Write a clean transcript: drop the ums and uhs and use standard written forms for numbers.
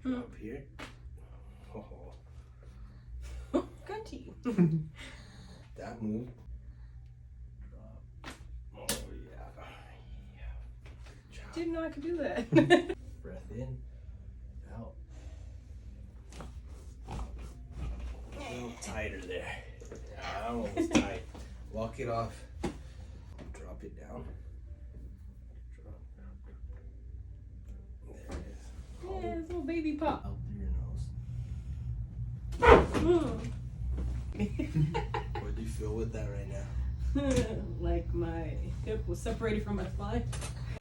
Drop here. Oh. Crunchy. That move. Drop. Oh yeah. Good job. Didn't know I could do that. Breath in. Out. A little tighter there. Yeah, almost tight. Walk it off. Drop it down. Drop. There it is. Yeah, it's a little baby pop. Out through your nose. What do you feel with that right now? Like my hip was separated from my spine.